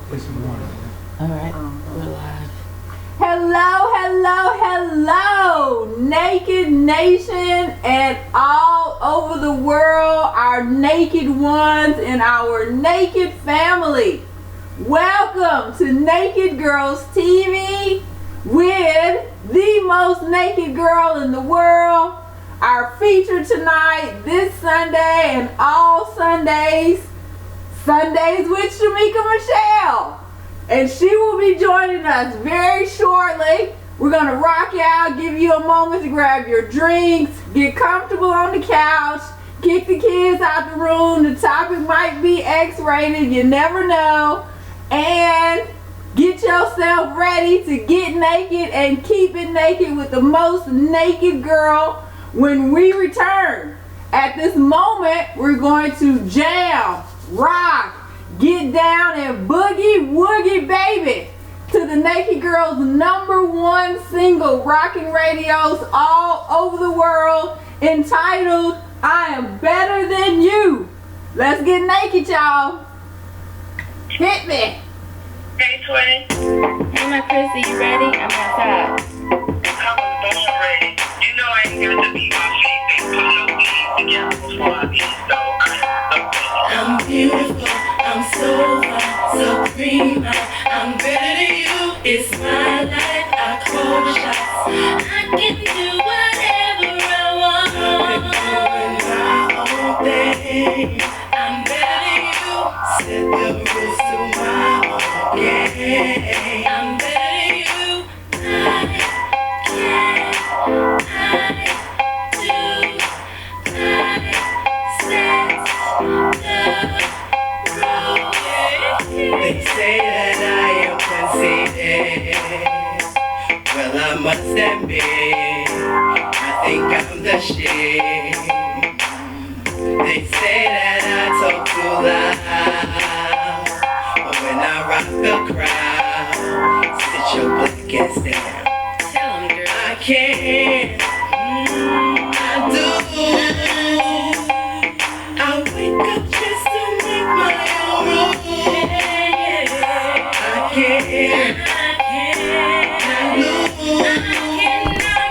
All right, we're live. Hello, hello, hello, Naked Nation and all over the world, our naked ones and our naked family. Welcome to Naked Girls TV with the most naked girl in the world. Our feature tonight, this Sunday and all Sundays with Shamika Michelle. And she will be joining us very shortly. We're going to rock out, give you a moment to grab your drinks, get comfortable on the couch, kick the kids out the room. The topic might be X-rated, you never know. And get yourself ready to get naked and keep it naked with the most naked girl when we return. At this moment, we're going to jam, rock, get down and boogie woogie baby to the Naked Girls' #1 single rocking radios all over the world entitled I Am Better Than You. Let's get naked, y'all. Hit me. Hey, Twin. Hey, my Chrissy, you ready? I'm outside. I was born ready. You know I ain't got to be my feet. They put no feet together before I eat, so I'm beautiful, I'm so fine, so prima. I'm better than you, it's my life, I call the shots. I can do whatever I want. I'm doing my own thing. I'm better than you, set the rules to my own game. I'm better than you, I can, They say that I am conceited. Well, I must admit, I think I'm the shit. They say that I talk too loud, but when I rock the crowd, sit your black ass down. Tell them, girl. I can, I do. I wake up just to make my own rules. I cannot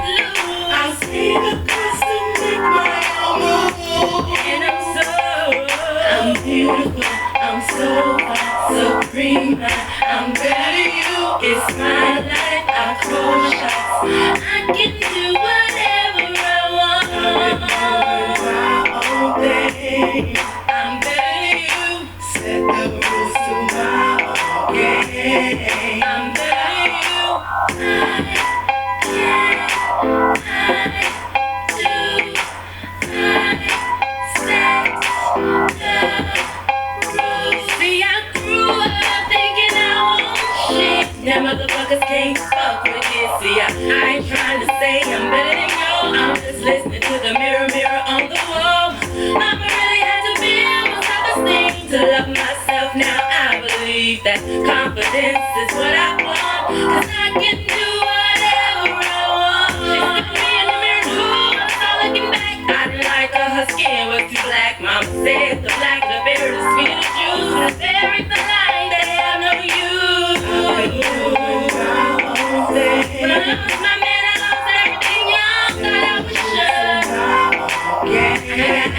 lose. I see the best to make my own rules. And I'm beautiful, I'm so fine, so prima. I'm better than you, it's my life, I call shots. I can do whatever I want. I'm doing my own thing. I'm better than you, set the rules to my own game. I'm better than you, I do, set the rules. See, I grew up thinking I want shit. Now motherfuckers can't fuck with this. See, I ain't trying to say I'm better than you. I'm just listening to the mirror, mirror on the wall. I'ma really have to build my self-esteem to love myself. Now I believe that confidence is what I want, 'cause I can do whatever I want. She looked me in the mirror, ooh, I saw looking back. I didn't like her skin was too black. Mama said the black, the berry, the sweet, the juice, the berries, the light, they have no use. I've been doing my own thing. When I lost my man, I lost everything young. Thought I was sure.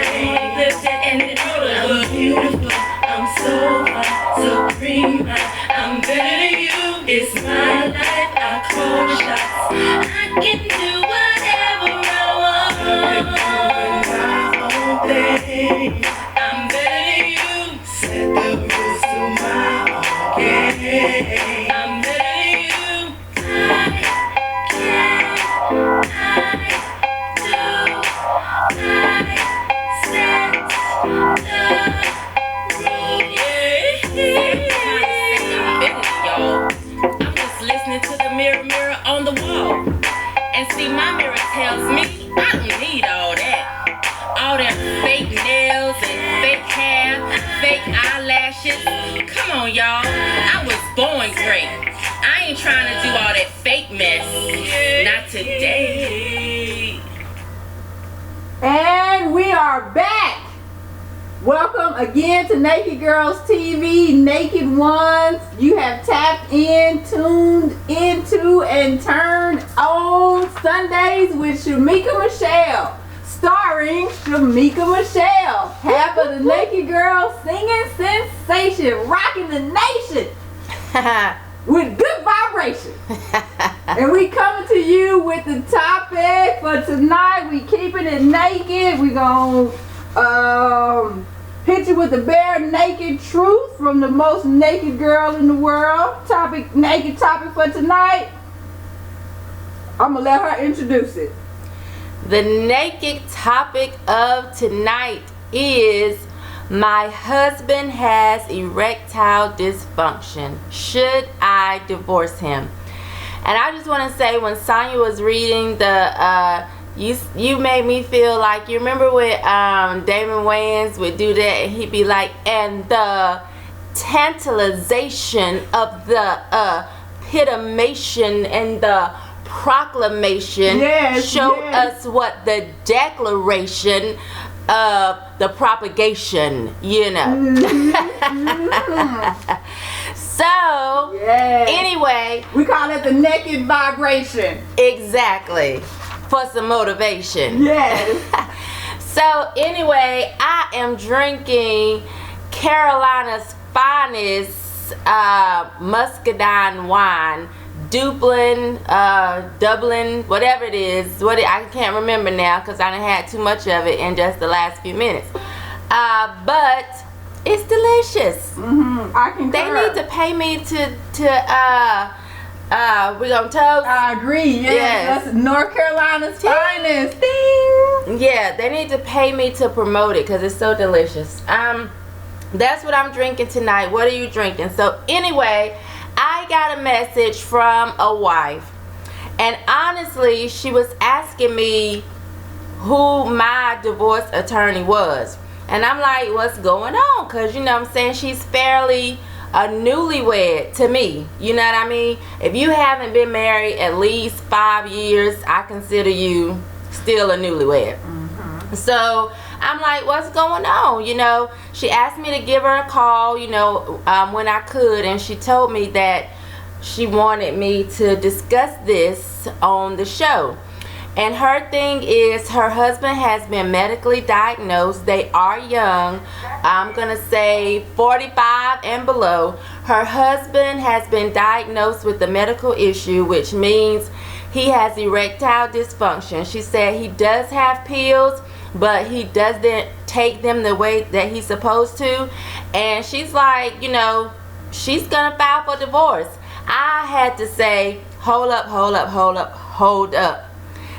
I'm lifted and it I'm beautiful, I'm so fine, so prima. I'm better than you, it's my life, I call the shots. I can do whatever I want. I'm doing my own thing. I'm better than you, set the rules to my own game. I'm better than you, I can, I'm just listening to the mirror, mirror on the wall. And see, my mirror tells me I don't need all that. All them fake nails and fake hair, fake eyelashes. Come on, y'all. I was born great. I ain't trying to do all that fake mess. Not today. And we are back Welcome again to Naked Girls TV, Naked Ones. You have tapped in, tuned into, and turned on Sundays with Shamika Michelle, starring Shamika Michelle, half of the Naked Girls singing sensation, rocking the nation with good vibration. And we coming to you with the topic for tonight. We keeping it naked. We gonna hit you with the bare naked truth from the most naked girl in the world. Naked topic for tonight. I'm gonna let her introduce it. The naked topic of tonight is my husband has erectile dysfunction. Should I divorce him? And I just want to say, when Sonya was reading the you made me feel like, you remember when Damon Wayans would do that and he'd be like, and the tantalization of the epitomation and the proclamation show us what the declaration of the propagation, you know. So anyway, we call it the naked vibration. Exactly. For some motivation. Yes. So anyway, I am drinking Carolina's finest muscadine wine, Dublin, whatever it is. I can't remember now because I done had too much of it in just the last few minutes. But it's delicious. I concur. They need to pay me to we gonna toast? I agree. Yes. That's North Carolina's finest. Ding. Yeah, they need to pay me to promote it because it's so delicious. That's what I'm drinking tonight. What are you drinking? So anyway, I got a message from a wife, and honestly, she was asking me who my divorce attorney was, and I'm like, what's going on? Because you know what I'm saying, she's fairly a newlywed to me, you know what I mean? If you haven't been married at least 5 years, I consider you still a newlywed. So I'm like, what's going on? You know, she asked me to give her a call, you know, when I could, and she told me that she wanted me to discuss this on the show. And her thing is, her husband has been medically diagnosed. They are young. I'm going to say 45 and below. Her husband has been diagnosed with a medical issue, which means he has erectile dysfunction. She said he does have pills, but he doesn't take them the way that he's supposed to. And she's like, you know, she's going to file for divorce. I had to say, hold up.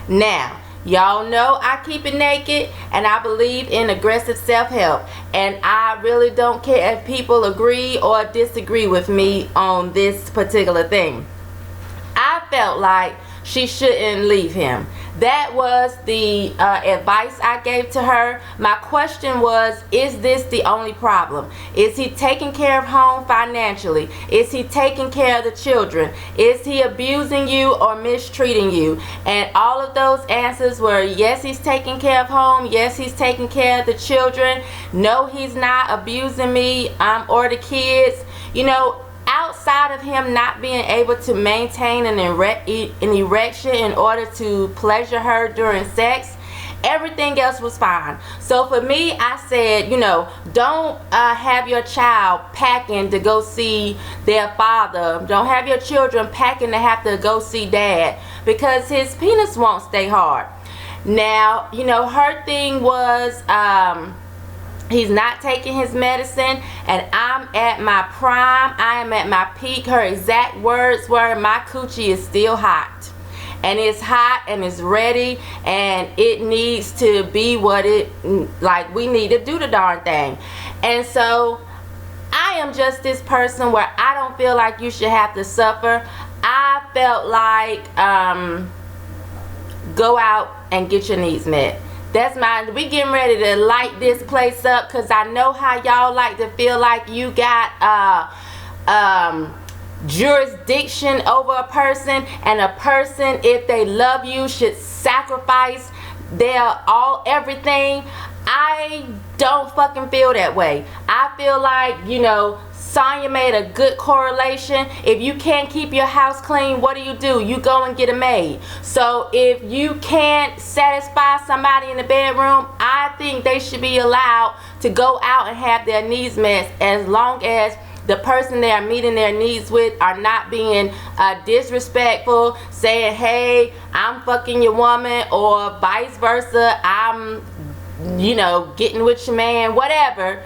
Now, y'all know I keep it naked, and I believe in aggressive self-help, and I really don't care if people agree or disagree with me on this particular thing. I felt like she shouldn't leave him. That was the advice I gave to her. My question was, is this the only problem? Is he taking care of home financially? Is he taking care of the children? Is he abusing you or mistreating you? And all of those answers were, yes, he's taking care of home. Yes, he's taking care of the children. No, he's not abusing me or the kids. You know, outside of him not being able to maintain an erection in order to pleasure her during sex, everything else was fine. So for me, I said, you know, don't have your child packing to go see their father. Don't have your children packing to have to go see dad, because his penis won't stay hard. Now, you know, her thing was he's not taking his medicine, and I'm at my prime. I am at my peak. Her exact words were, my coochie is still hot. And it's hot and it's ready, and it needs to be what it, like, we need to do the darn thing. And so I am just this person where I don't feel like you should have to suffer. I felt like go out and get your needs met. That's my, we getting ready to light this place up, because I know how y'all like to feel like you got jurisdiction over a person, and a person, if they love you, should sacrifice their everything I don't fucking feel that way. I feel like, you know, Sonya made a good correlation. If you can't keep your house clean, what do? You go and get a maid. So if you can't satisfy somebody in the bedroom, I think they should be allowed to go out and have their needs met, as long as the person they are meeting their needs with are not being disrespectful, saying, hey, I'm fucking your woman, or vice versa, I'm, you know, getting with your man, whatever.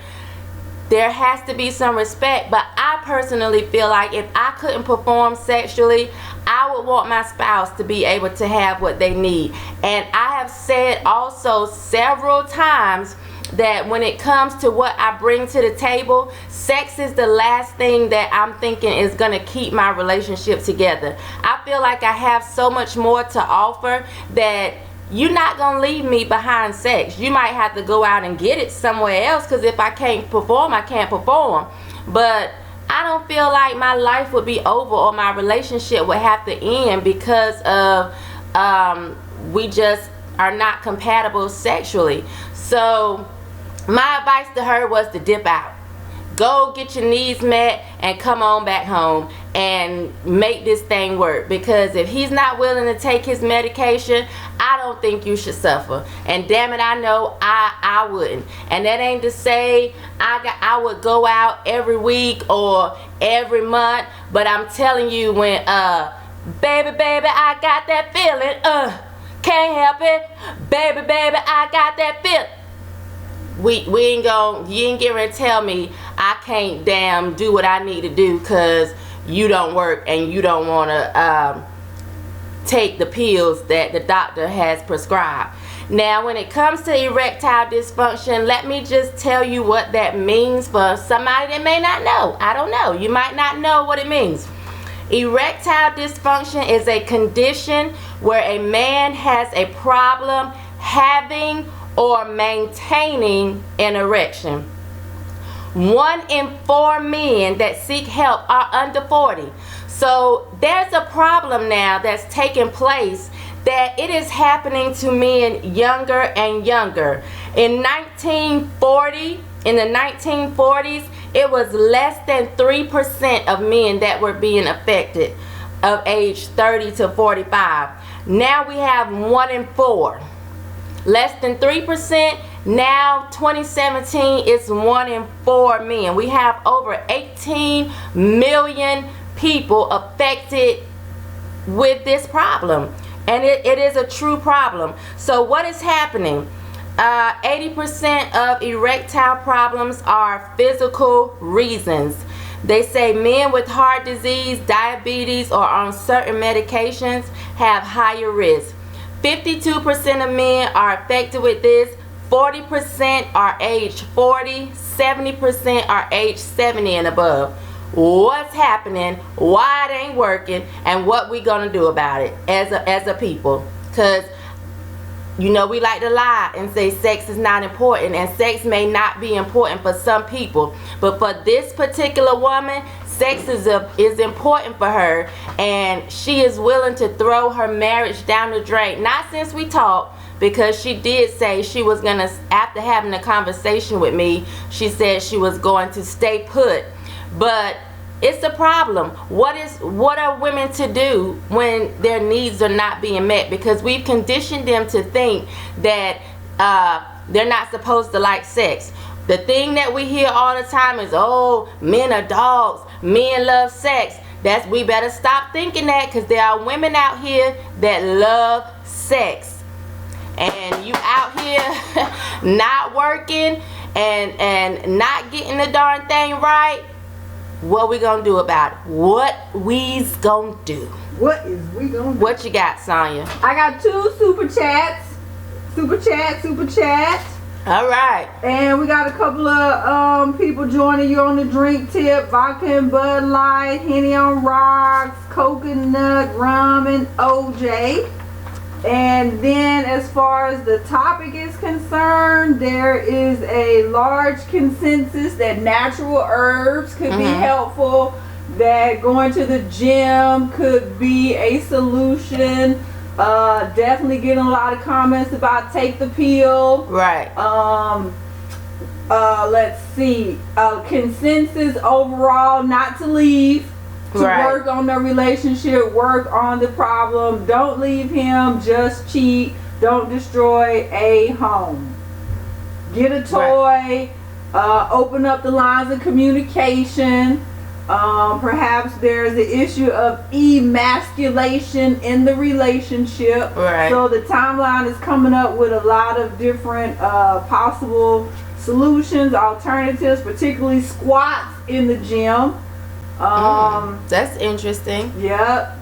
There has to be some respect. But I personally feel like if I couldn't perform sexually, I would want my spouse to be able to have what they need. And I have said also several times that when it comes to what I bring to the table, sex is the last thing that I'm thinking is going to keep my relationship together. I feel like I have so much more to offer that you're not going to leave me behind sex. You might have to go out and get it somewhere else, because if I can't perform, I can't perform. But I don't feel like my life would be over or my relationship would have to end because of we just are not compatible sexually. So my advice to her was to dip out. Go get your needs met and come on back home and make this thing work. Because if he's not willing to take his medication, I don't think you should suffer. And damn it, I know I wouldn't. And that ain't to say I would go out every week or every month. But I'm telling you, when baby, I got that feeling. Can't help it. Baby, I got that feeling. You ain't getting ready to tell me I can't damn do what I need to do because you don't work and you don't want to take the pills that the doctor has prescribed. Now, when it comes to erectile dysfunction, let me just tell you what that means for somebody that may not know. I don't know. You might not know what it means. Erectile dysfunction is a condition where a man has a problem having or maintaining an erection. 1 in 4 men that seek help are under 40. So there's a problem now that's taking place, that it is happening to men younger and younger. In the 1940s, it was less than 3% of men that were being affected of age 30 to 45. Now we have 1 in 4. Less than 3%. Now 2017, it's 1 in 4 men. We have over 18 million people affected with this problem, and it is a true problem. So what is happening? 80% of erectile problems are physical reasons. They say men with heart disease, diabetes, or on certain medications have higher risk. 52% of men are affected with this. 40% are age 40. 70% are age 70 and above. What's happening? Why it ain't working? And what we gonna do about it as a people? Because you know, we like to lie and say sex is not important, and sex may not be important for some people, but for this particular woman, sex is important for her, and she is willing to throw her marriage down the drain. Not since we talked, because she did say she was gonna, after having a conversation with me, she said she was going to stay put. But it's a problem. What are women to do when their needs are not being met? Because we've conditioned them to think that they're not supposed to like sex. The thing that we hear all the time is, oh, men are dogs, men love sex. We better stop thinking that, because there are women out here that love sex. And you out here not working and not getting the darn thing right. What we gonna do about it? What we's gonna do? What is we gonna do? What you got, Sonya? I got 2 super chats. Super chat. All right. And we got a couple of people joining you on the drink tip. Vodka and Bud Light, Henny on Rocks, Coconut, Rum, and OJ. And then as far as the topic is concerned, there is a large consensus that natural herbs could be helpful, that going to the gym could be a solution Definitely getting a lot of comments about take the pill. Right. Let's see. Consensus overall not to leave. To Right. work on the relationship, work on the problem. Don't leave him, just cheat. Don't destroy a home. Get a toy. Open up the lines of communication. Perhaps there's the issue of emasculation in the relationship. Right. So the timeline is coming up with a lot of different possible solutions, alternatives, particularly squats in the gym. That's interesting. Yep.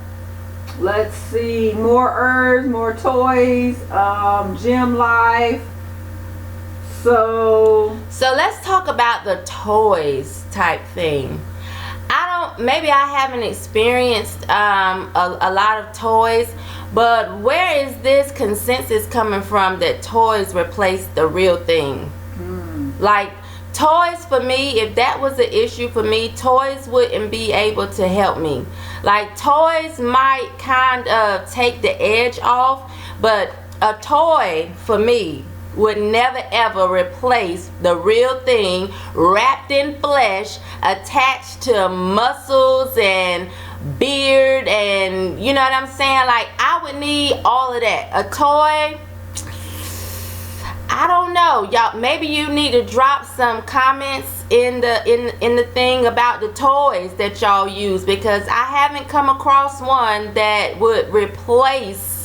Let's see. More herbs, more toys, gym life. So let's talk about the toys type thing. Maybe I haven't experienced a lot of toys, but where is this consensus coming from that toys replace the real thing? Like, toys for me, if that was an issue for me, toys wouldn't be able to help me. Like, toys might kind of take the edge off, but a toy for me would never ever replace the real thing, wrapped in flesh, attached to muscles and beard, and you know what I'm saying? Like, I would need all of that. A toy, I don't know, y'all. Maybe you need to drop some comments in the thing about the toys that y'all use, because I haven't come across one that would replace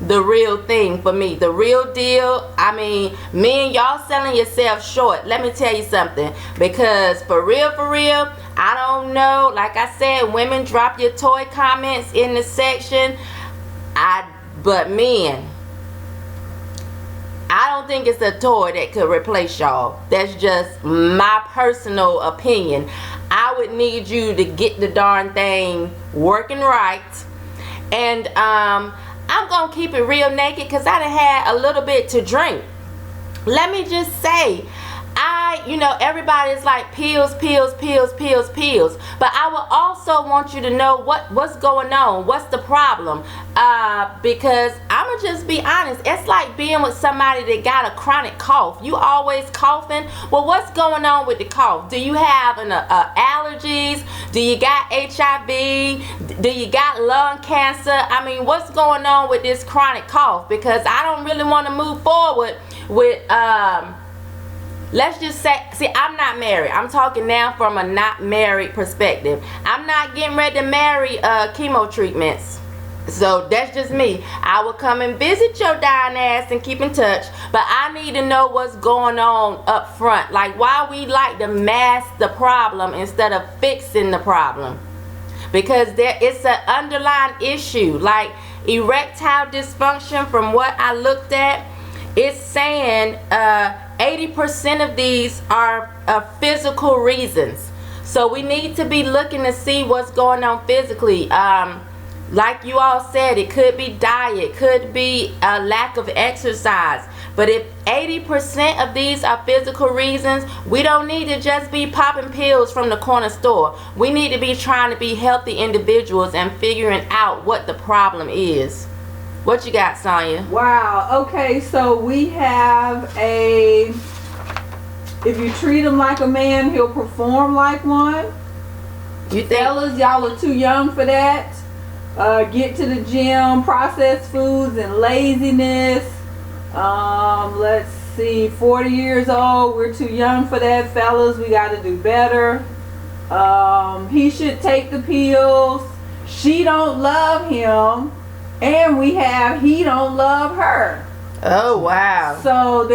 the real thing for me, the real deal. I mean, me and y'all selling yourself short. Let me tell you something, because for real, I don't know. Like I said, women, drop your toy comments in the section. But men, I don't think it's a toy that could replace y'all. That's just my personal opinion. I would need you to get the darn thing working right. And I'm gonna keep it real naked, because I done had a little bit to drink. Let me just say, everybody's like pills, but I will also want you to know what's going on, what's the problem, because I'ma just be honest, it's like being with somebody that got a chronic cough. You always coughing. Well, what's going on with the cough? Do you have allergies? Do you got HIV? Do you got lung cancer? I mean, what's going on with this chronic cough? Because I don't really want to move forward with let's just say, see, I'm not married. I'm talking now from a not married perspective. I'm not getting ready to marry chemo treatments. So that's just me. I will come and visit your dying ass and keep in touch, but I need to know what's going on up front. Like, why we like to mask the problem instead of fixing the problem. Because it's an underlying issue. Like erectile dysfunction, from what I looked at, it's saying 80% of these are physical reasons. So we need to be looking to see what's going on physically. Like you all said, it could be diet, could be a lack of exercise. But if 80% of these are physical reasons, we don't need to just be popping pills from the corner store. We need to be trying to be healthy individuals and figuring out what the problem is. What you got, Sonya? Wow. Okay, so we have if you treat him like a man, he'll perform like one. You think? Fellas, y'all are too young for that. Get to the gym, processed foods and laziness. Let's see, 40 years old, we're too young for that, fellas. We got to do better. He should take the pills. She don't love him. And we have he don't love her. Oh, wow. So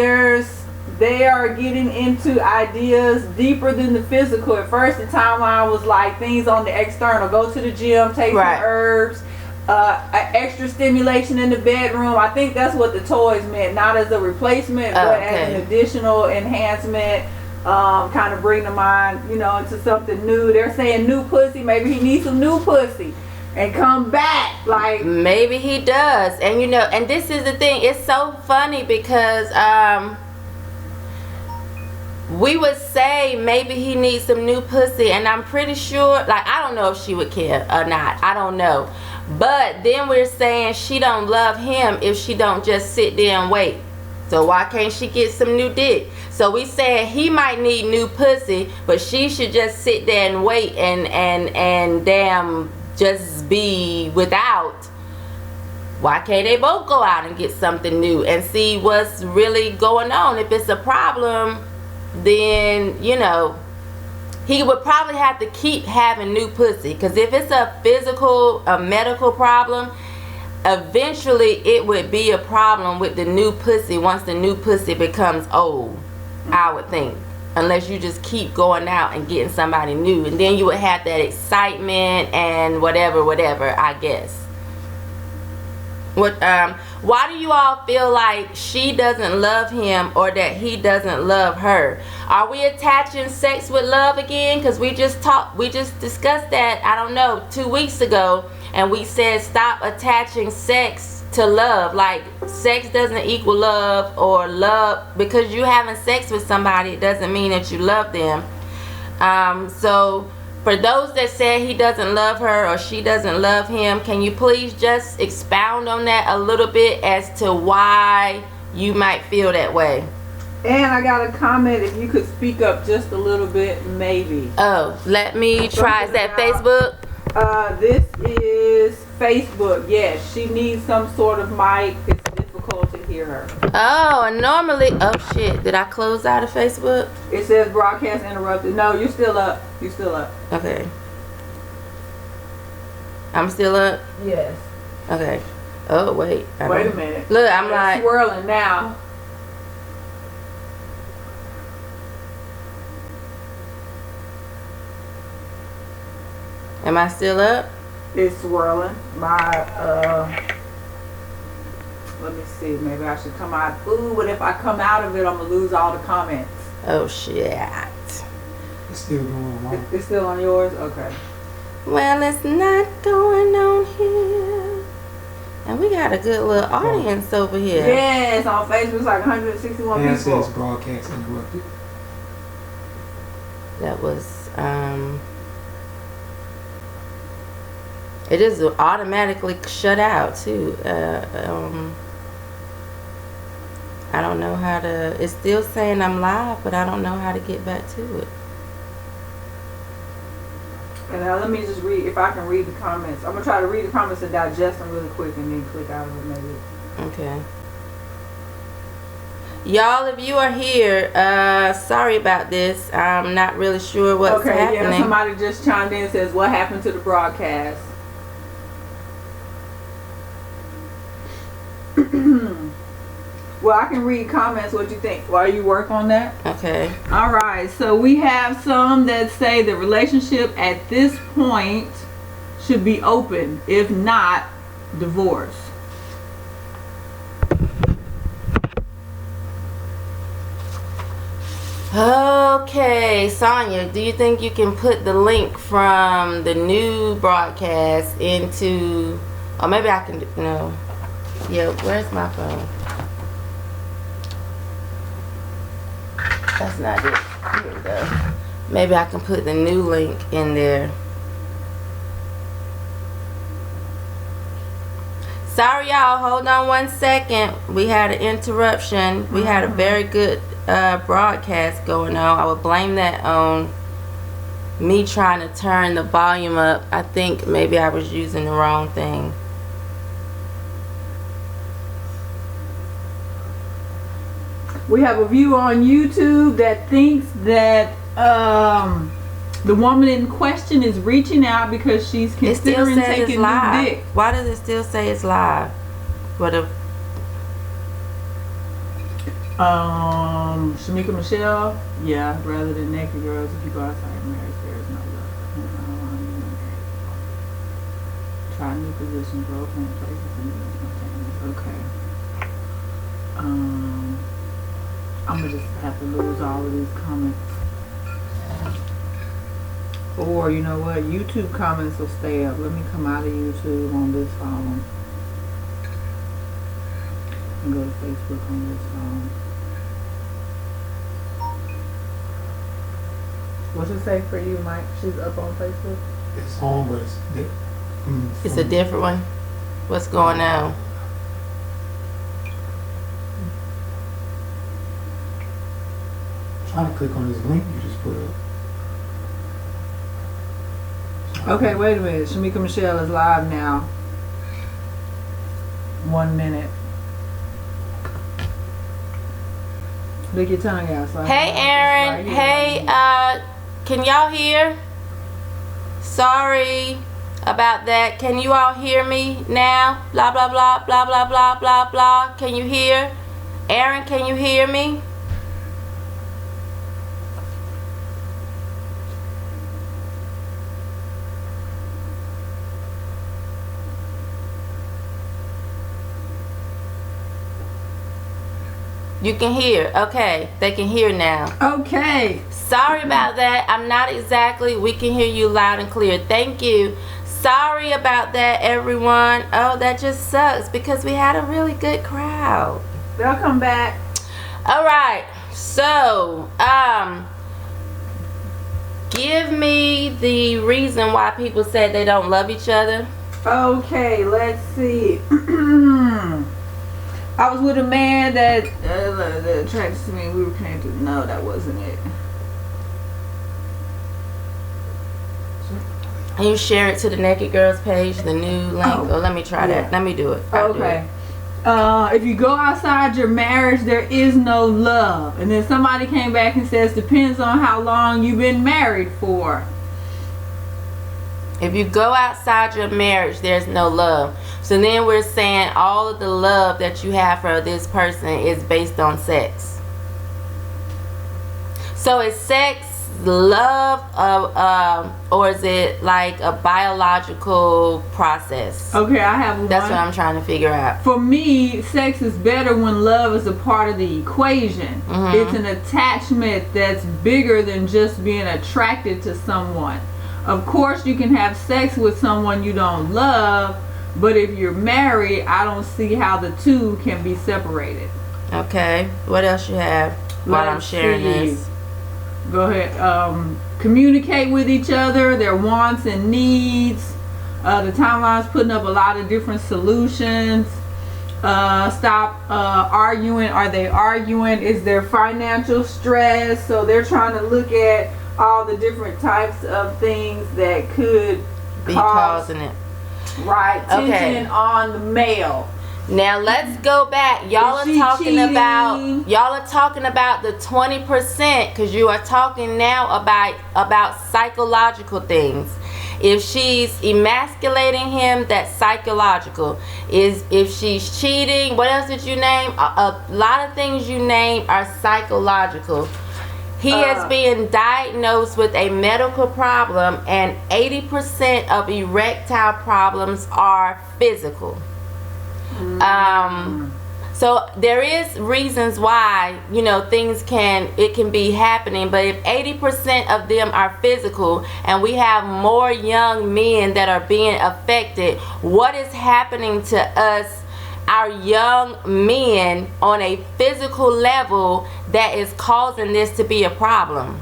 they are getting into ideas deeper than the physical. At first the timeline was like things on the external. Go to the gym, take some herbs, extra stimulation in the bedroom. I think that's what the toys meant. Not as a replacement, but as an additional enhancement. Kind of bring the mind, into something new. They're saying new pussy. Maybe he needs some new pussy. And come back, like maybe he does. And and this is the thing, it's so funny because we would say maybe he needs some new pussy, and I'm pretty sure, like, I don't know if she would care or not, I don't know, but then we're saying she don't love him if she don't just sit there and wait. So why can't she get some new dick? So we said he might need new pussy, but she should just sit there and wait and damn just be without. Why can't they both go out and get something new and see what's really going on? If it's a problem, then, you know, he would probably have to keep having new pussy. Because if it's a medical problem, eventually it would be a problem with the new pussy once the new pussy becomes old, I would think. Unless you just keep going out and getting somebody new. And then you would have that excitement and whatever, I guess. Why do you all feel like she doesn't love him or that he doesn't love her? Are we attaching sex with love again? Because we just discussed that, I don't know, 2 weeks ago, and we said stop attaching sex to love. Like, sex doesn't equal love, or love because you having sex with somebody, it doesn't mean that you love them. So for those that said he doesn't love her or she doesn't love him, can you please just expound on that a little bit as to why you might feel that way? And I got a comment, if you could speak up just a little bit, maybe. Oh, let me try. Is that Facebook? This is Facebook. Yes, she needs some sort of mic. It's difficult to hear her. Oh, and normally, oh shit, did I close out of Facebook? It says broadcast interrupted. No, you're still up. You're still up. Okay. I'm still up? Yes. Okay. Oh, wait. Wait a minute. Look, I'm like swirling now. Am I still up? It's swirling. Let me see. Maybe I should come out. Ooh, but if I come out of it, I'm going to lose all the comments. Oh, shit. It's still going on. It's still on yours? Okay. Well, it's not going on here. And we got a good little audience over here. Yes, on Facebook, it's like 161 And it people. says broadcast interrupted. That was, it just automatically shut out too. I don't know how to, it's still saying I'm live, but I don't know how to get back to it. And now let me just read, if I can read the comments. I'm going to try to read the comments and digest them really quick and then click out of it maybe. Okay. Y'all, if you are here, sorry about this. I'm not really sure what's happening. Yeah, somebody just chimed in and says, what happened to the broadcast? Well, I can read comments. What you think? While you work on that? Okay. All right. So we have some that say the relationship at this point should be open. If not, divorce. Okay, Sonia, do you think you can put the link from the new broadcast into, or maybe I can, no. Yeah, where's my phone? That's not it. Here we go. Maybe I can put the new link in there. Sorry, y'all. Hold on 1 second. We had an interruption. We had a very good broadcast going on. I would blame that on me trying to turn the volume up. I think maybe I was using the wrong thing. We have a viewer on YouTube that thinks that the woman in question is reaching out because she's considering taking new dick. Why does it still say it's live? What a Shamika Michelle, yeah, rather than naked girls, if you go outside marriage, there is no love. Try new position, growth in places, and okay. I'm gonna just have to lose all of these comments. Or you know what? YouTube comments will stay up. Let me come out of YouTube on this phone and go to Facebook on this phone. What's it say for you, Mike? She's up on Facebook. It's on, but It's a different one. What's going on? Trying to click on this link you just put up. Okay, wait a minute. Shamika Michelle is live now. 1 minute. Lick your tongue out. So Hey, Aaron. Hey, can y'all hear? Sorry about that. Can you all hear me now? Blah, blah, blah, blah, blah, blah, blah, blah. Can you hear? Aaron, can you hear me? You can hear. Okay, they can hear now. Okay. Sorry about that. I'm not exactly. We can hear you loud and clear. Thank you. Sorry about that, everyone. Oh, that just sucks because we had a really good crowd. They'll come back. All right. So, give me the reason why people said they don't love each other. Okay, let's see. I was with a man that attracted to me. We were connected. No, that wasn't it. Can you share it to the Naked Girls page, the new link? Oh, let me try that. yeah. Let me do it. I'll do Okay. it. If you go outside your marriage, there is no love. And then somebody came back and says, depends on how long you've been married for. If you go outside your marriage, there's no love. So then we're saying all of the love that you have for this person is based on sex. So is sex love or is it like a biological process? Okay, I have one. That's what I'm trying to figure out. For me, sex is better when love is a part of the equation. Mhm. It's an attachment that's bigger than just being attracted to someone. Of course, you can have sex with someone you don't love, but if you're married, I don't see how the two can be separated. Okay. What else you have while I'm Let's sharing see. this? Go ahead. Communicate with each other, their wants and needs. The timeline's putting up a lot of different solutions. Stop arguing. Are they arguing? Is there financial stress? So they're trying to look at all the different types of things that could Be cause causing it. right Okay. tension on the male. Now let's go back. Y'all Is are she talking cheating? about the 20% because you are talking now about psychological things. If she's emasculating him, that's psychological. If she's cheating, what else did you name? A lot of things you name are psychological. He has been diagnosed with a medical problem, and 80% of erectile problems are physical. So there is reasons why, things can be happening, but if 80% of them are physical and we have more young men that are being affected, what is happening to us, our young men, on a physical level that is causing this to be a problem?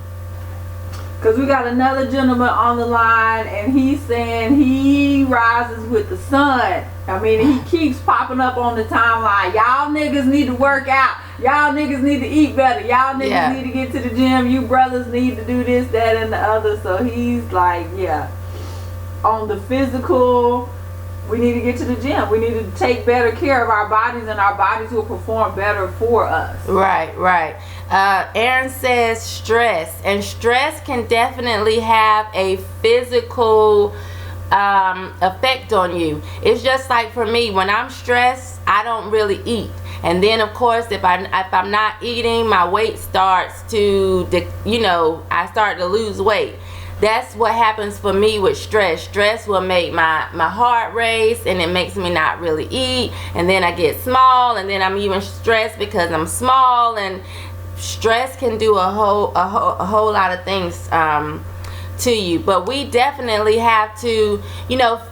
Because we got another gentleman on the line, and he's saying he rises with the sun. I mean, he keeps popping up on the timeline. Y'all niggas need to work out. Y'all niggas need to eat better. Y'all niggas need to get to the gym. You brothers need to do this, that, and the other. So he's like, yeah, on the physical, we need to get to the gym. We need to take better care of our bodies, and our bodies will perform better for us. Right. Aaron says stress, and stress can definitely have a physical effect on you. It's just like for me, when I'm stressed, I don't really eat, and then of course if I'm not eating, my weight starts to I start to lose weight. That's what happens for me with stress. Stress will make my heart race, and it makes me not really eat, and then I get small, and then I'm even stressed because I'm small, and stress can do a whole lot of things to you. But we definitely have to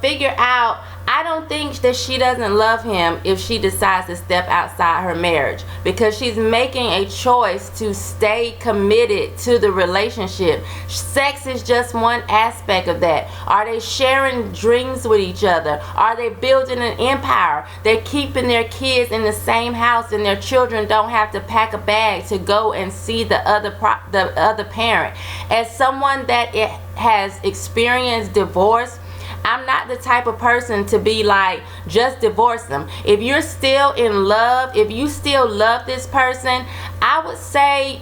figure out. I don't think that she doesn't love him if she decides to step outside her marriage, because she's making a choice to stay committed to the relationship. Sex is just one aspect of that. Are they sharing dreams with each other? Are they building an empire? They're keeping their kids in the same house, and their children don't have to pack a bag to go and see the other parent. As someone that has experienced divorce, I'm not the type of person to be like, just divorce them. If you're still in love, if you still love this person, I would say,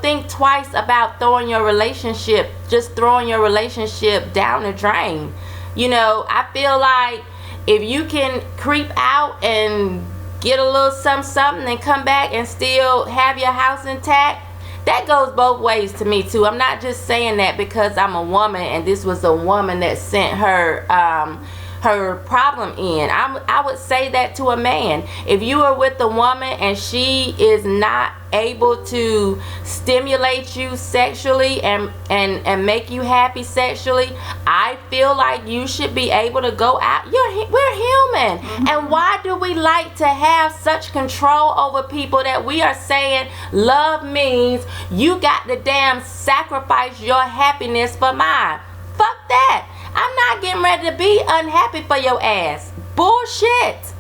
think twice about throwing your relationship down the drain. I feel like if you can creep out and get a little something and come back and still have your house intact, that goes both ways to me too. I'm not just saying that because I'm a woman and this was a woman that sent her problem in. I would say that to a man. If you are with a woman and she is not able to stimulate you sexually and make you happy sexually, I feel like you should be able to go out. We're human. Mm-hmm. And why do we like to have such control over people that we are saying love means you got to damn sacrifice your happiness for mine? Fuck that. I'm not getting ready to be unhappy for your ass. Bullshit.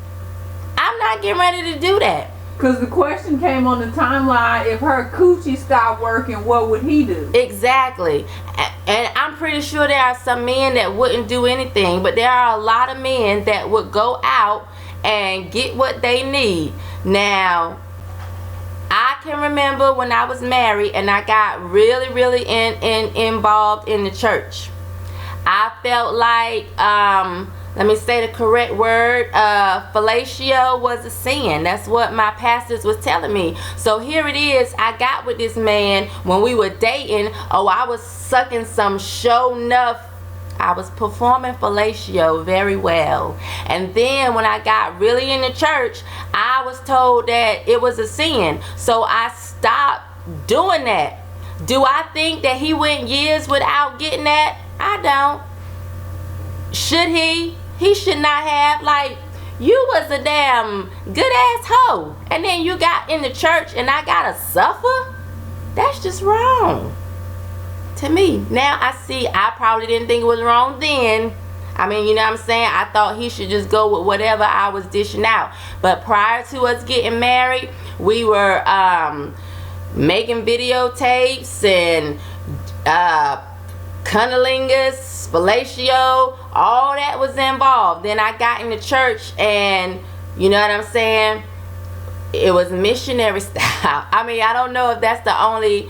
I'm not getting ready to do that. Because the question came on the timeline, if her coochie stopped working, what would he do? Exactly. And I'm pretty sure there are some men that wouldn't do anything, but there are a lot of men that would go out and get what they need. Now, I can remember when I was married and I got really, really involved in the church. I felt like, let me say the correct word, fellatio was a sin. That's what my pastors was telling me. So here it is, I got with this man when we were dating. Oh, I was sucking some show enough. I was performing fellatio very well. And then when I got really in the church, I was told that it was a sin. So I stopped doing that. Do I think that he went years without getting that? I don't. Should he? He should not have. Like, you was a damn good ass hoe, and then you got in the church and I gotta suffer? That's just wrong to me. Now I see, I probably didn't think it was wrong then. I mean, you know what I'm saying? I thought he should just go with whatever I was dishing out. But prior to us getting married, we were making videotapes and cunnilingus, fellatio, all that was involved. Then I got in the church and, you know what I'm saying, it was missionary style. I mean, I don't know if that's the only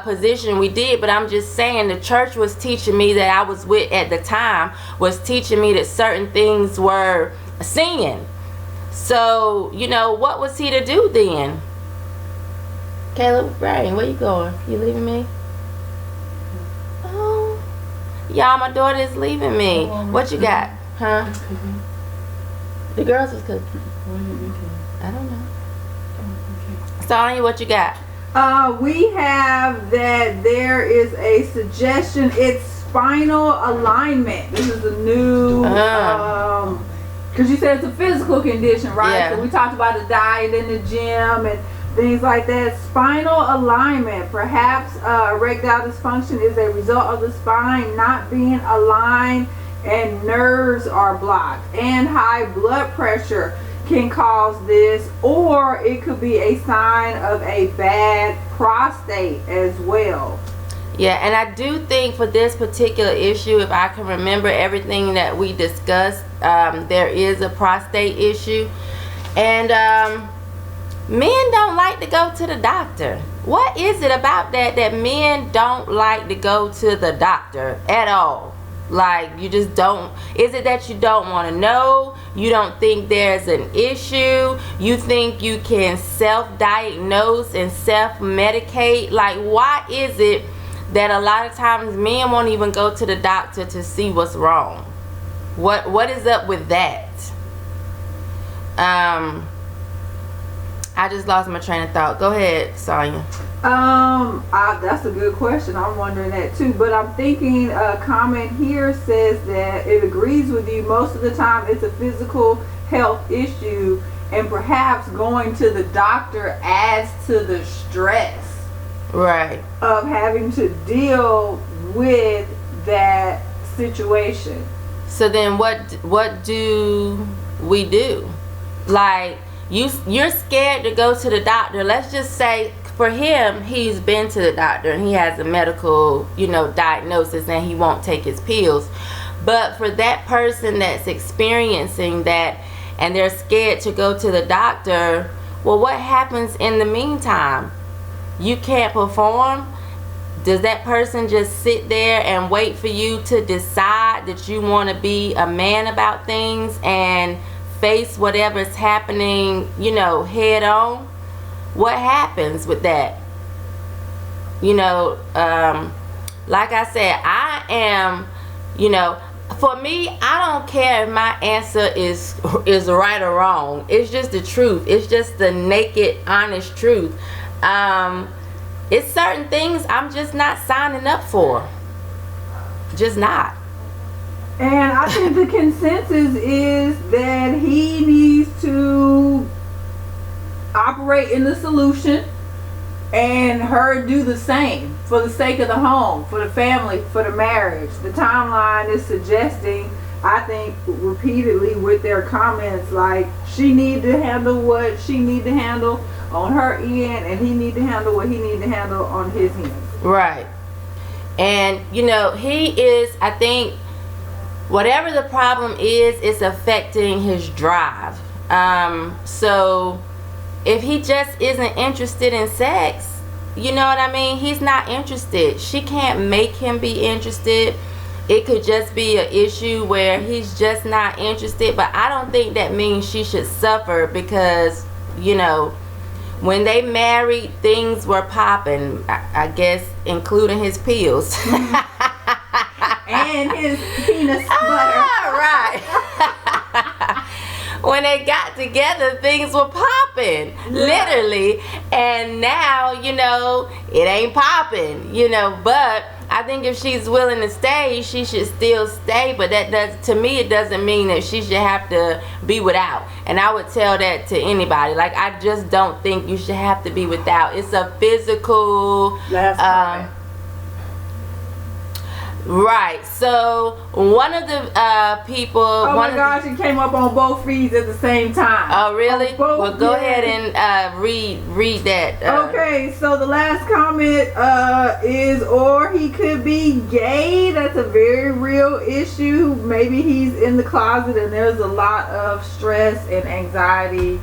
position we did, but I'm just saying the church was teaching me, that I was with at the time, was teaching me that certain things were sin. So, what was he to do then? Caleb, Brian, where you going? You leaving me? Y'all, my daughter is leaving me. What you got? Huh? The girls was cooking. I don't know. Sonya, what you got? We have that there is a suggestion. It's spinal alignment. This is a new, because you said it's a physical condition, right? Yeah. So we talked about the diet in the gym and things like that. Spinal alignment. Perhaps erectile dysfunction is a result of the spine not being aligned and nerves are blocked. And high blood pressure can cause this, or it could be a sign of a bad prostate as well. Yeah, and I do think for this particular issue, if I can remember everything that we discussed, there is a prostate issue. And men don't like to go to the doctor. What is it about that men don't like to go to the doctor at all? Like, you just don't. Is it that you don't want to know? You don't think there's an issue? You think you can self-diagnose and self-medicate? Like, why is it that a lot of times men won't even go to the doctor to see what's wrong? What is up with that? I just lost my train of thought. Go ahead, Sonya. That's a good question. I'm wondering that too. But I'm thinking a comment here says that it agrees agrees with you. Most of the time it's a physical health issue, and perhaps going to the doctor adds to the stress Right. of having to deal with that situation. So then what do we do? Like, you're scared to go to the doctor. Let's just say for him, he's been to the doctor and he has a medical, diagnosis, and he won't take his pills. But for that person that's experiencing that and they're scared to go to the doctor, well, what happens in the meantime? You can't perform. Does that person just sit there and wait for you to decide that you want to be a man about things and face whatever's happening, head on? What happens with that? Like I said, I am, for me, I don't care if my answer is right or wrong. It's just the truth. It's just the naked, honest truth. It's certain things I'm just not signing up for. Just not. And I think the consensus is that he needs to operate in the solution and her do the same for the sake of the home, for the family, for the marriage. The timeline is suggesting, I think, repeatedly with their comments, like she need to handle what she need to handle on her end, and he need to handle what he need to handle on his end. Right. And he is, I think, whatever the problem is, it's affecting his drive. So if he just isn't interested in sex, you know what I mean? He's not interested. She can't make him be interested. It could just be an issue where he's just not interested. But I don't think that means she should suffer because, when they married, things were popping. I guess including his pills. And his penis butter. Right. When they got together, things were popping, literally. And now, it ain't popping, but I think if she's willing to stay, she should still stay. But to me, it doesn't mean that she should have to be without. And I would tell that to anybody. Like, I just don't think you should have to be without. It's a physical, Last comment. Right. So one of the people. Oh my gosh, it came up on both feeds at the same time. Oh really? Well, go ahead and and read that. Okay, so the last comment is, or he could be gay. That's a very real issue. Maybe he's in the closet and there's a lot of stress and anxiety,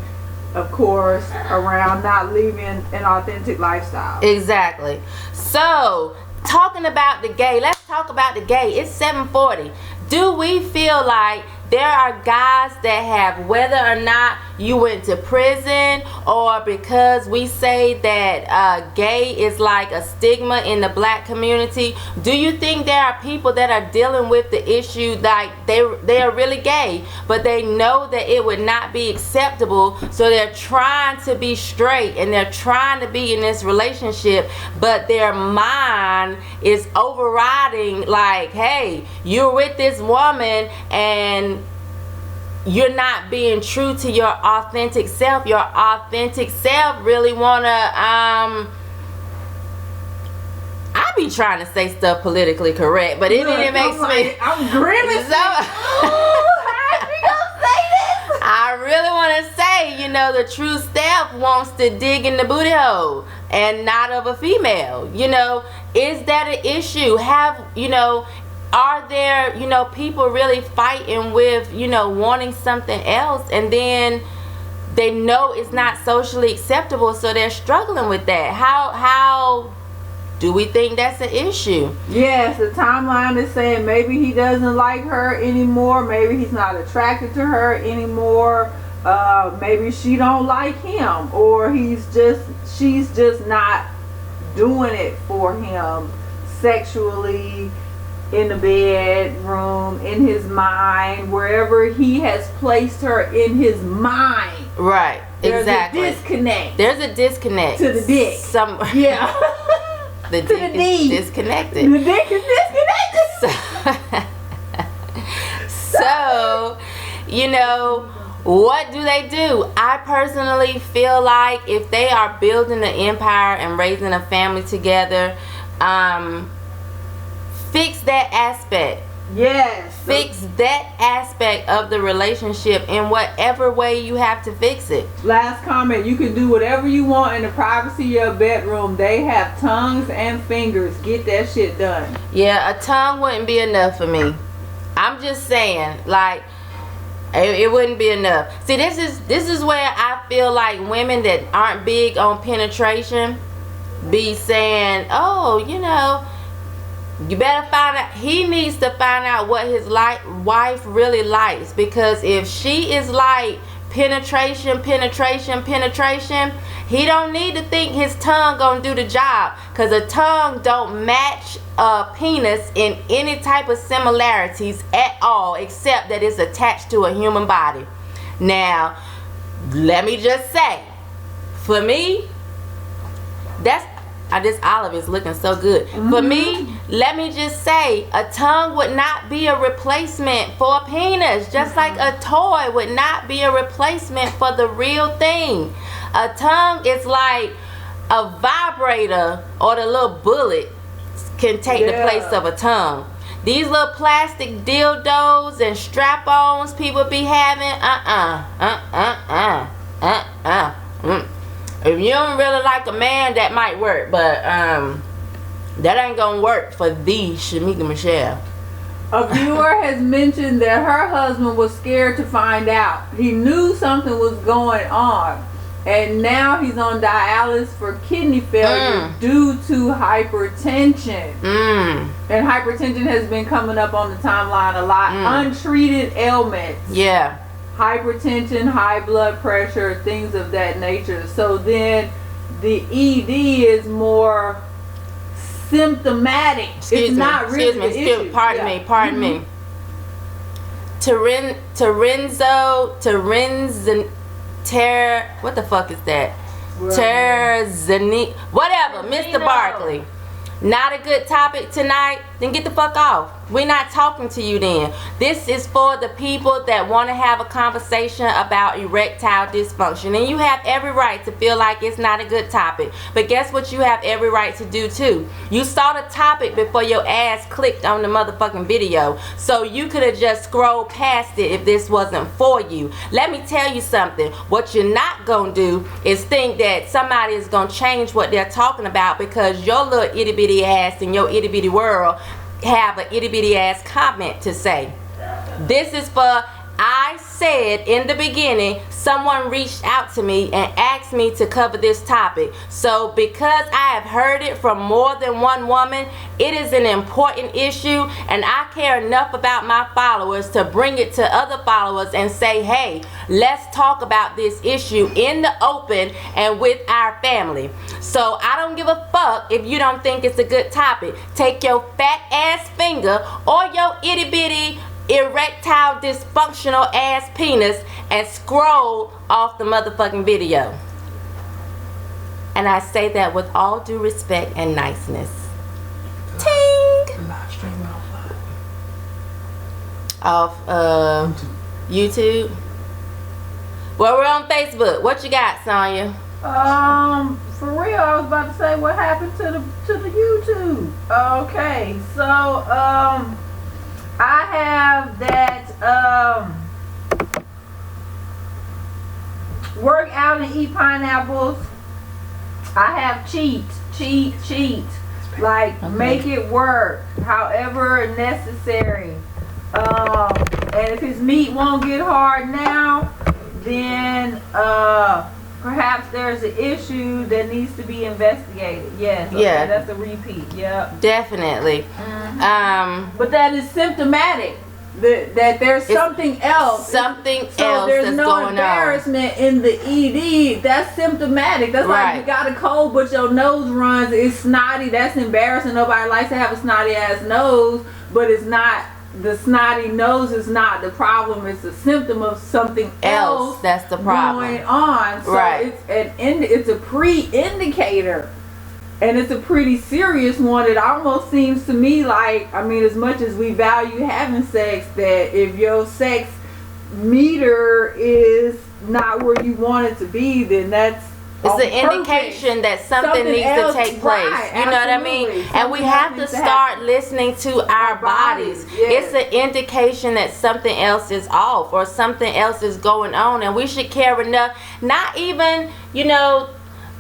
of course, around not living an authentic lifestyle. Exactly. So, talking about the gay, let's talk about the gay. It's 7:40. Do we feel like there are guys that have, whether or not you went to prison, or because we say that gay is like a stigma in the black community, do you think there are people that are dealing with the issue like they are really gay, but they know that it would not be acceptable, so they're trying to be straight and they're trying to be in this relationship, but their mind is overriding like, hey, you're with this woman and you're not being true to your authentic self. Your authentic self really wanna I be trying to say stuff politically correct, but it makes me I'm grimacing. So, how we gonna say this? I really want to say, the true self wants to dig in the booty hole and not of a female. Is that an issue? Are there, people really fighting with, wanting something else, and then they know it's not socially acceptable, so they're struggling with that? How do we think that's an issue? Yes, the timeline is saying maybe he doesn't like her anymore. Maybe he's not attracted to her anymore. Maybe she don't like him, or she's just not doing it for him sexually, in the bedroom, in his mind, wherever he has placed her in his mind. Right, exactly. There's a disconnect. There's a disconnect. To the dick. Yeah. The to dick the D. is disconnected. The dick is disconnected. So you know, what do they do? I personally feel like if they are building an empire and raising a family together, fix that aspect. Yes. Fix that aspect of the relationship in whatever way you have to fix it. Last comment, you can do whatever you want in the privacy of your bedroom. They have tongues and fingers. Get that shit done. Yeah, a tongue wouldn't be enough for me. I'm just saying, like, it wouldn't be enough. See, this is where I feel like women that aren't big on penetration be saying, oh, you know, you better find out. He needs to find out what his wife really likes, because if she is like penetration, he don't need to think his tongue gonna do the job, because a tongue don't match a penis in any type of similarities at all, except that it's attached to a human body. Now, let me just say, for me, this olive is looking so good. For me, let me just say, a tongue would not be a replacement for a penis, just like a toy would not be a replacement for the real thing. A tongue is like a vibrator, or the little bullet can take the place of a tongue. These little plastic dildos and strap-ons people be having, If you don't really like a man, that might work, but that ain't gonna work for the Shamika Michelle. A viewer has mentioned that her husband was scared to find out. He knew something was going on, and now he's on dialysis for kidney failure due to hypertension. And hypertension has been coming up on the timeline a lot. Untreated ailments. Yeah. Hypertension, high blood pressure, things of that nature. So then the ED is more symptomatic. It's not really the issue. Pardon me. What the fuck is that? Terzani, whatever, Mr. Barkley. Not a good topic tonight? Then get the fuck off. We're not talking to you then. This is for the people that want to have a conversation about erectile dysfunction. And you have every right to feel like it's not a good topic. But guess what you have every right to do too? You saw the topic before your ass clicked on the motherfucking video. So you could have just scrolled past it if this wasn't for you. Let me tell you something. What you're not going to do is think that somebody is going to change what they're talking about because your little itty bitty ass in your itty bitty world have an itty bitty ass comment to say. This is for, I said in the beginning, someone reached out to me and asked me to cover this topic. So because I have heard it from more than one woman, it is an important issue, and I care enough about my followers to bring it to other followers and say, hey, let's talk about this issue in the open and with our family. So I don't give a fuck if you don't think it's a good topic. Take your fat ass finger or your itty bitty erectile dysfunctional ass penis and scroll off the motherfucking video. And I say that with all due respect and niceness. Ting! Live stream Off YouTube. Well, we're on Facebook. What you got, Sonya? For real, I was about to say what happened to the YouTube. Okay, so I have that work out and eat pineapples. I have cheat. Like make it work however necessary. And if his meat won't get hard now, then perhaps there's an issue that needs to be investigated. Yes. Okay, yeah. That's a repeat. Yep. Definitely. But that is symptomatic. That there's something else. Something else So there's that's no going embarrassment in the ED. That's symptomatic. That's Right. like you got a cold but your nose runs. It's snotty. That's embarrassing. Nobody likes to have a snotty ass nose, but it's not. The snotty nose is not the problem. It's a symptom of something else that's the problem going on. So Right. it's a pre-indicator, and it's a pretty serious one. It almost seems to me like, I mean, as much as we value having sex, that if your sex meter is not where you want it to be, then that's it's on an indication that something needs else, to take place. right, You know what I mean? absolutely. And we Something have to needs to start happen. listening to our bodies. yes. It's an indication that something else is off or something else is going on, and we should care enough, not even,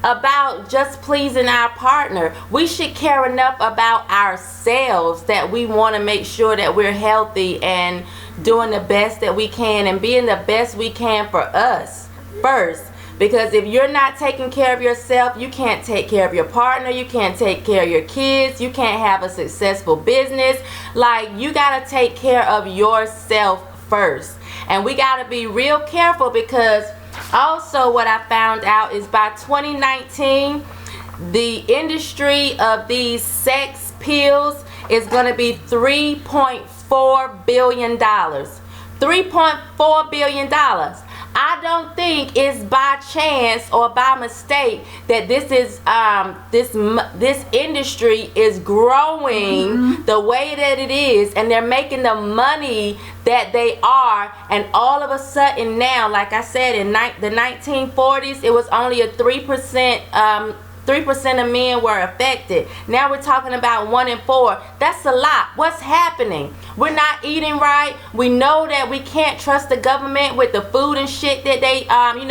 about just pleasing our partner. We should care enough about ourselves that we want to make sure that we're healthy and doing the best that we can and being the best we can for us first. Because if you're not taking care of yourself, you can't take care of your partner, you can't take care of your kids, you can't have a successful business. Like, you got to take care of yourself first. And we got to be real careful, because also what I found out is by 2019, the industry of these sex pills is going to be $3.4 billion. $3.4 billion. I don't think it's by chance or by mistake that this is this industry is growing the way that it is, and they're making the money that they are. And all of a sudden now, like I said, in the 1940s, it was only a 3%. 3% of men were affected. Now we're talking about 1 in 4. That's a lot. What's happening? We're not eating right. We know that we can't trust the government with the food and shit that they,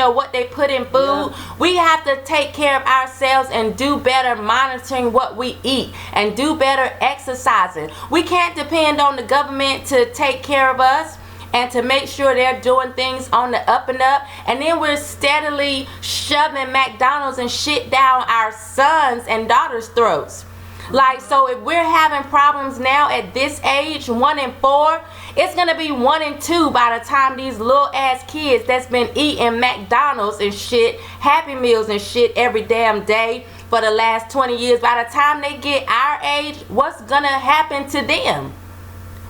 what they put in food. Yeah. We have to take care of ourselves and do better monitoring what we eat and do better exercising. We can't depend on the government to take care of us and to make sure they're doing things on the up and up, and then we're steadily shoving McDonald's and shit down our sons and daughters' throats. Like, so if we're having problems now at this age, 1 in 4, it's gonna be 1 in 2 by the time these little ass kids that's been eating McDonald's and shit, Happy Meals and shit every damn day for the last 20 years, by the time they get our age, what's gonna happen to them?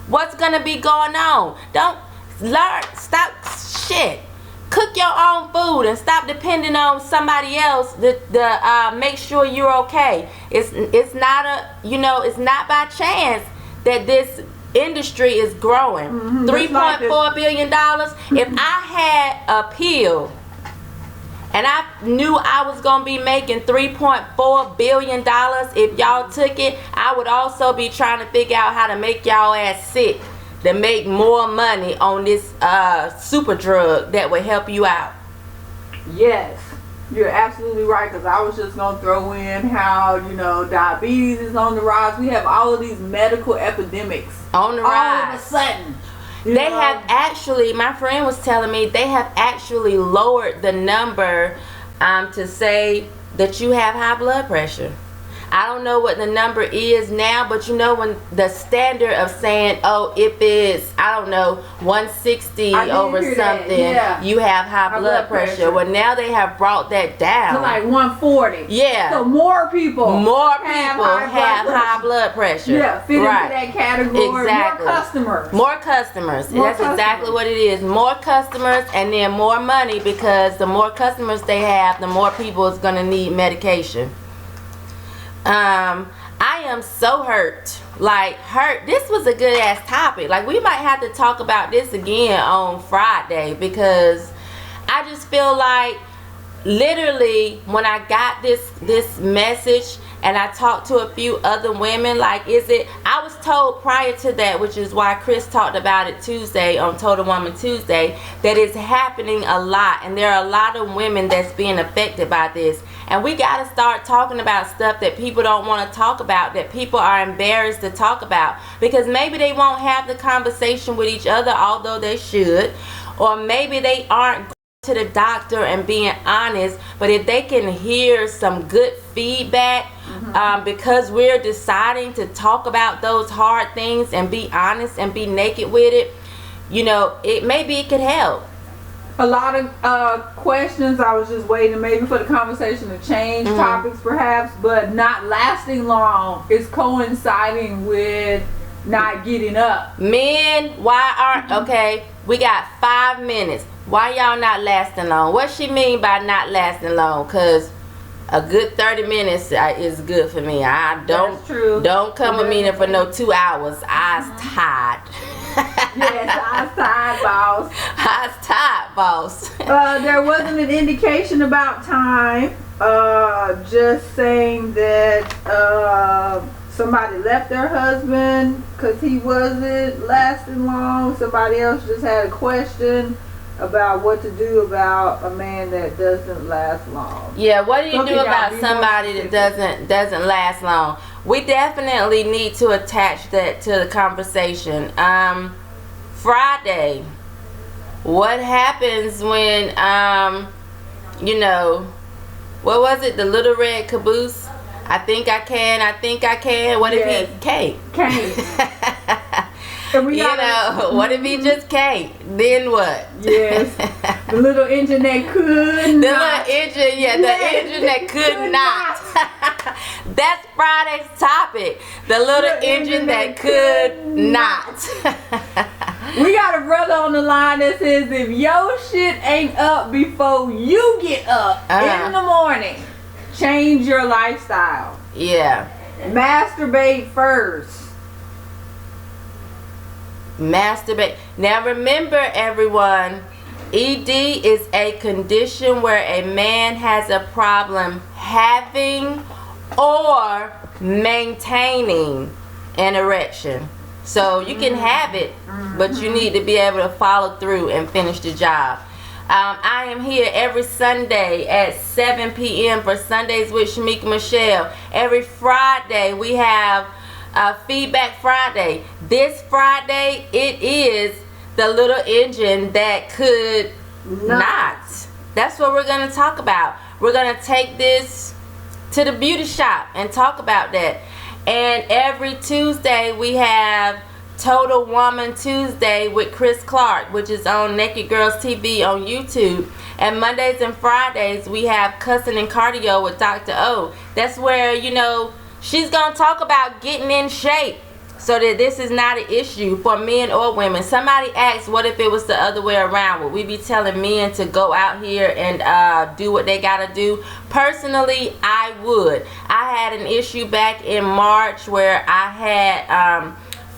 What's gonna be going on? Don't learn, stop shit. Cook your own food and stop depending on somebody else to make sure you're okay. It's not it's not by chance that this industry is growing. $3.4 billion. If I had a pill and I knew I was gonna be making $3.4 billion if y'all took it, I would also be trying to figure out how to make y'all ass sick to make more money on this super drug that will help you out. Yes, you're absolutely right, because I was just going to throw in how, diabetes is on the rise. We have all of these medical epidemics on the rise. All of a sudden. They have actually, my friend was telling me, they have actually lowered the number to say that you have high blood pressure. I don't know what the number is now, but when the standard of saying, if it's, 160 over something, you have high blood pressure. Well, now they have brought that down to like 140. Yeah. So more people have high blood pressure. Yeah, fit into that category. Exactly. More customers. That's exactly what it is. More customers, and then more money, because the more customers they have, the more people is going to need medication. I am so hurt. This was a good ass topic. Like, we might have to talk about this again on Friday, because I just feel like literally when I got this message and I talked to a few other women, I was told prior to that, which is why Chris talked about it Tuesday on Total Woman Tuesday, that it's happening a lot, and there are a lot of women that's being affected by this. And we got to start talking about stuff that people don't want to talk about, that people are embarrassed to talk about, because maybe they won't have the conversation with each other, although they should, or maybe they aren't to the doctor and being honest. But if they can hear some good feedback, because we're deciding to talk about those hard things and be honest and be naked with it, maybe it could help. A lot of questions. I was just waiting maybe for the conversation to change topics perhaps, but not lasting long is coinciding with not getting up. Men, why aren't, okay, we got 5 minutes. Why y'all not lasting long? What she mean by not lasting long? Because a good 30 minutes is good for me. Don't come with me for no 2 hours. I's tired. Yes, eyes tied, boss. Eyes tied, boss. There wasn't an indication about time. Just saying that somebody left their husband because he wasn't lasting long. Somebody else just had a question about what to do about a man that doesn't last long. Yeah, what do you Okay, do y'all, about be somebody more that doesn't last long? We definitely need to attach that to the conversation. Friday, what happens when what was it, the little red caboose? I think I can. What if he can't? Can't. And we What if he just can't? Then what? Yes. The little engine that could The not. little engine, the engine that could not. That's Friday's topic. The little engine that could not. We got a brother on the line that says if your shit ain't up before you get up in the morning, change your lifestyle. Yeah. Masturbate first. Masturbate. Now remember, everyone, ED is a condition where a man has a problem having or maintaining an erection. So you can have it, but you need to be able to follow through and finish the job. I am here every Sunday at 7 p.m. for Sundays with Shamika Michelle. Every Friday we have Feedback Friday. This Friday it is the little engine that could not. That's what we're going to talk about. We're going to take this to the beauty shop and talk about that. And every Tuesday we have Total Woman Tuesday with Chris Clark, which is on Naked Girls TV on YouTube. And Mondays and Fridays we have Cussing and Cardio with Dr. O. That's where, she's going to talk about getting in shape so that this is not an issue for men or women. Somebody asked, what if it was the other way around? Would we be telling men to go out here and do what they got to do? Personally, I would. I had an issue back in March where I had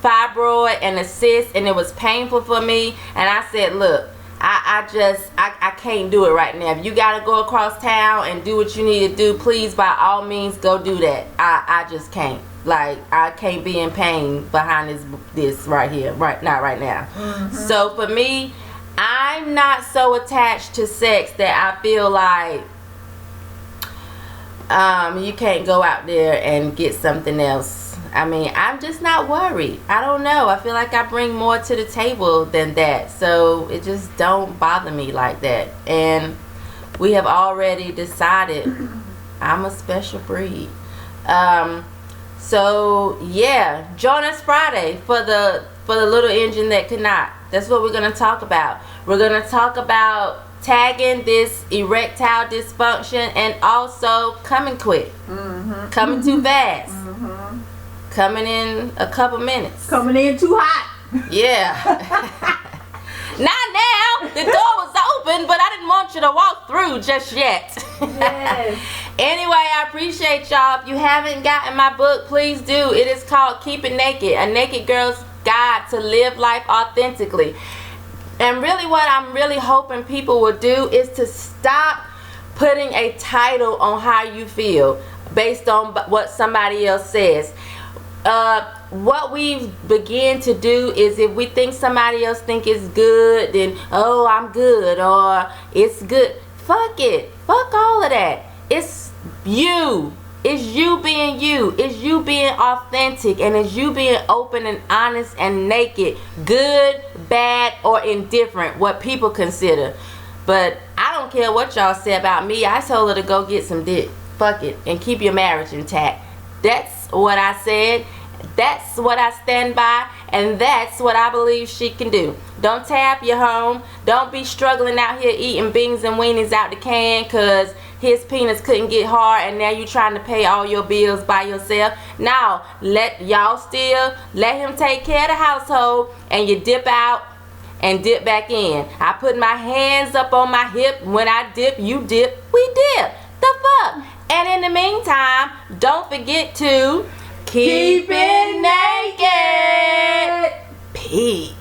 fibroid and a cyst, and it was painful for me. And I said, look, I can't do it right now. If you gotta go across town and do what you need to do, please, by all means, go do that. I just can't. Like, I can't be in pain behind this right here, not right now. So for me, I'm not so attached to sex that I feel like you can't go out there and get something else. I mean, I'm just not worried. I don't know. I feel like I bring more to the table than that. So it just don't bother me like that. And we have already decided I'm a special breed. So yeah, join us Friday for the little engine that could not. That's what we're going to talk about. We're going to talk about tagging this erectile dysfunction and also coming quick. Coming too fast. Coming in a couple minutes. Coming in too hot. Yeah. Not now. The door was open, but I didn't want you to walk through just yet. Yes. Anyway, I appreciate y'all. If you haven't gotten my book, please do. It is called Keep It Naked, A Naked Girl's Guide to Live Life Authentically. And really what I'm really hoping people will do is to stop putting a title on how you feel based on what somebody else says. What we begin to do is if we think somebody else think it's good, then oh, I'm good, or it's good. Fuck it. Fuck all of that. It's you. It's you being you. It's you being authentic, and it's you being open and honest and naked. Good, bad, or indifferent, what people consider. But I don't care what y'all say about me. I told her to go get some dick. Fuck it. And keep your marriage intact. That's what I said. That's what I stand by, and that's what I believe she can do. Don't tap your home. Don't be struggling out here eating beans and weenies out the can because his penis couldn't get hard and now you trying to pay all your bills by yourself. Now, let him take care of the household, and you dip out and dip back in. I put my hands up on my hip. When I dip, you dip, we dip. The fuck? And in the meantime, don't forget to keep it naked. Peace.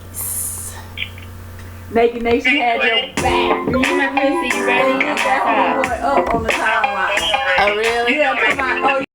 Naked Nation had your back. My pussy, you ready? That one going up on the timeline. Oh, really? Yeah, come on. Oh